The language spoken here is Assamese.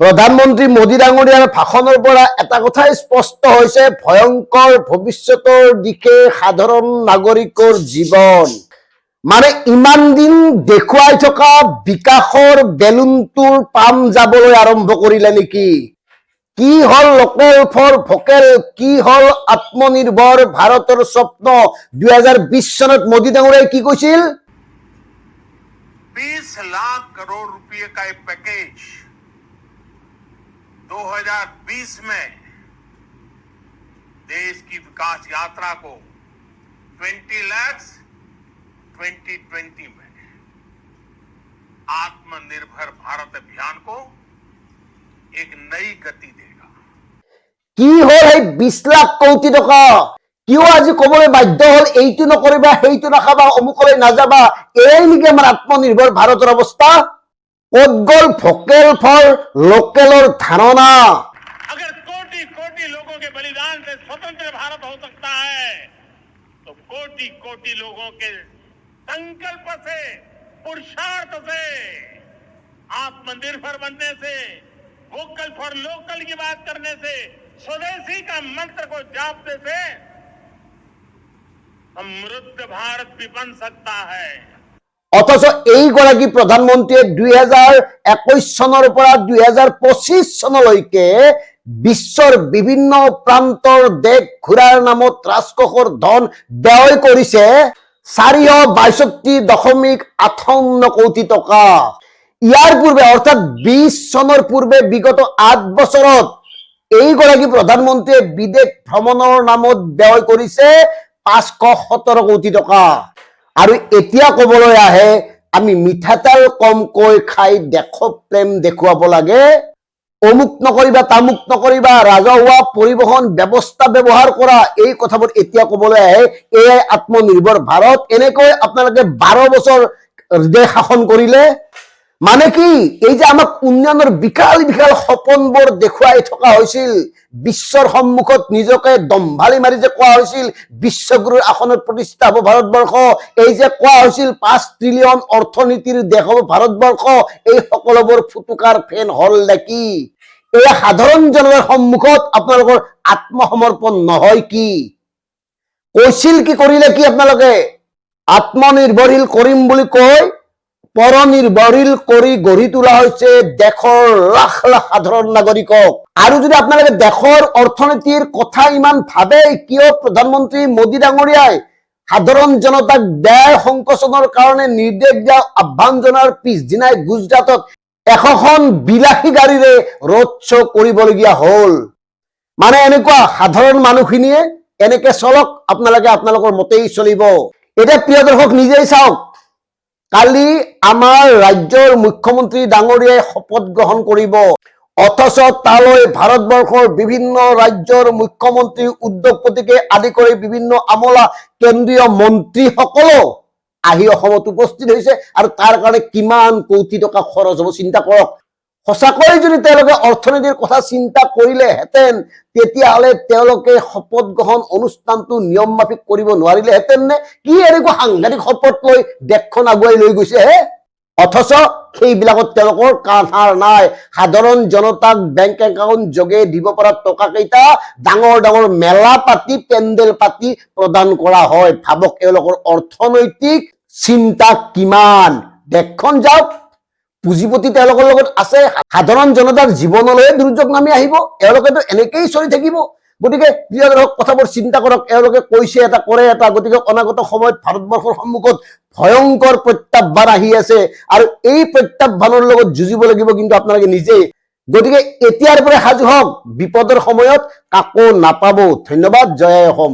প্ৰধানমন্ত্ৰী মোদী ডাঙৰীয়াৰ ভাষণৰ পৰা এটা কথাই স্পষ্ট হৈছে, ভয়ংকৰ ভৱিষ্যতৰ দিশে সাধাৰণ নাগৰিকৰ জীৱন। মানে ইমান দিন দেখুৱাই থকা বিকাশৰ বেলুনটোৰ পাম যাবলৈ আৰম্ভ কৰিলে নেকি? কি হল লোকেল ফৰ ভোকেল, কি হল আত্মনিৰ্ভৰ ভাৰতৰ স্বপ্ন? 2020 চনত মোদী ডাঙৰীয়াই কি কৈছিল? 20 लाख करोड़ रुपए का एक पैकेज 2020 में देश की विकास यात्रा को 20 लाख 2020 में आत्मनिर्भर भारत अभियान को एक नई गति देगा। কি হল এই 20 লাখ কোটি টকা? কিয় আজি কবলৈ বাধ্য হল এইটো নকৰিবা, সেইটো নাখাবা, অমুকলৈ নাযাবা? এই নেকি আমাৰ আত্মনিৰ্ভৰ ভাৰতৰ অৱস্থা? ক'ত গল ভোকেল ফৰ লোকেলৰ ধাৰণা? अगर कोटि कोटि लोगों के बलिदान से स्वतंत्र भारत हो सकता है, तो कोटि कोटि लोगों के संकल्प से, पुरुषार्थ से, आत्मनिर्भर बनने से, वोकल फॉर लोकल की बात करने से, स्वदेशी का मंत्र को जापने से समृद्ध भारत भी बन सकता है। অথচ এইগৰাকী প্ৰধানমন্ত্ৰীয়ে 2021 চনৰ পৰা 2025 চনলৈকে বিশ্বৰ বিভিন্ন প্ৰান্তৰ দেশ ঘূৰাৰ নামত ৰাজকোষৰ ধন ব্যয় কৰিছে 462.58 কোটি টকা। ইয়াৰ পূৰ্বে অৰ্থাৎ 20 চনৰ পূৰ্বে বিগত 8 বছৰত এইগৰাকী প্ৰধানমন্ত্ৰীয়ে বিদেশ ভ্ৰমণৰ নামত ব্যয় কৰিছে 517 কোটি টকা। আৰু এতিয়া কবলৈ আহে আমি মিঠাতেল কমকৈ খাই দেশক প্ৰেম দেখুৱাব লাগে, অমুক নকৰিবা, তামুক নকৰিবা, ৰাজহুৱা পৰিবহন ব্যৱস্থা ব্যৱহাৰ কৰা, এই কথাবোৰ এতিয়া কবলৈ আহে। এয়াই আত্মনিৰ্ভৰ ভাৰত। এনেকৈ আপোনালোকে 12 বছৰ দেশ শাসন কৰিলে। মানে কি, এই যে আমাক উন্নয়নৰ বিশাল বিশাল সপোনবোৰ দেখুৱাই থকা হৈছিল, বিশ্বৰ সন্মুখত নিজকে দম্ভালি মাৰি যে কোৱা হৈছিল বিশ্বগুৰুৰ আসনত প্ৰতিষ্ঠা হব ভাৰতবৰ্ষ, এই যে কোৱা হৈছিল 5 ট্ৰিলিয়ন অৰ্থনীতিৰ দেশ হব ভাৰতবৰ্ষ, এই সকলোবোৰ ফুটুকাৰ ফেন হল নেকি? এই সাধাৰণ জনতাৰ সন্মুখত আপোনালোকৰ আত্মসমৰ্পণ নহয় কি? কৈছিল কি, কৰিলে কি? আপোনালোকে আত্মনিৰ্ভৰশীল কৰিম বুলি কৈ পৰনিৰ্ভৰশীল কৰি গঢ়ি তোলা হৈছে দেশৰ লাখ লাখ সাধাৰণ নাগৰিকক। আৰু যদি আপোনালোকে দেশৰ অৰ্থনীতিৰ কথা ইমান ভাবে, কিয় প্ৰধানমন্ত্ৰী মোদী ডাঙৰীয়াই সাধাৰণ জনতাক ব্যয় সংকোচনৰ কাৰণে নিৰ্দেশ দিয়া আহ্বান জনাৰ পিছদিনাই গুজৰাটত 100খন বিলাসী গাড়ীৰে ৰোড শ্ব' কৰিবলগীয়া হল? মানে এনেকুৱা সাধাৰণ মানুহখিনিয়ে এনেকে চলক, আপোনালোকে আপোনালোকৰ মতেই চলিব। এতিয়া প্ৰিয় দৰ্শক, নিজেই চাওক, কালি আমাৰ ৰাজ্যৰ মুখ্যমন্ত্ৰী ডাঙৰীয়াই শপত গ্ৰহণ কৰিব, অথচ তালৈ ভাৰতবৰ্ষৰ বিভিন্ন ৰাজ্যৰ মুখ্যমন্ত্ৰী, উদ্যোগপতিকে আদি কৰি বিভিন্ন আমোলা কেন্দ্ৰীয় মন্ত্ৰীসকলো আহি অসমত উপস্থিত হৈছে। আৰু তাৰ কাৰণে কিমান কোটি টকা খৰচ হ'ব চিন্তা কৰক। সঁচাকৈ যদি তেওঁলোকে অৰ্থনীতিৰ কথা চিন্তা কৰিলেহেঁতেন, তেতিয়াহ'লে তেওঁলোকে শপত গ্ৰহণ অনুষ্ঠানটো নিয়ম মাফিক কৰিব নোৱাৰিলেহেঁতেন নে? কি এনেকুৱা সাংঘাতিক শপত লৈ দেশখন আগুৱাই লৈ গৈছে হে? অথচ সেইবিলাকত তেওঁলোকৰ কাণ সাৰ নাই। সাধাৰণ জনতাক বেংক একাউণ্ট যোগে দিব পৰা টকা কেইটা ডাঙৰ ডাঙৰ মেলা পাতি, পেণ্ডেল পাতি প্ৰদান কৰা হয়। ভাবক এওঁলোকৰ অৰ্থনৈতিক চিন্তা কিমান। দেশখন যাওক, পুঁজিপতি তেওঁলোকৰ লগত আছে, সাধাৰণ জনতাৰ জীৱনলৈ দুৰ্যোগ নামি আহিব, এওঁলোকেতো এনেকেই চলি থাকিব। গতিকে প্ৰিয় দৰ্শক, কথাবোৰ চিন্তা কৰক। এওঁলোকে কৈছে এটা, কৰে এটা। গতিকে অনাগত সময়ত ভাৰতবৰ্ষৰ সন্মুখত ভয়ংকৰ প্ৰত্যাহ্বান আহি আছে, আৰু এই প্ৰত্যাহ্বানৰ লগত যুঁজিব লাগিব কিন্তু আপোনালোকে নিজেই। গতিকে এতিয়াৰ পৰা সাজু হওক, বিপদৰ সময়ত কাকো নাপাব। ধন্যবাদ। জয় অসম।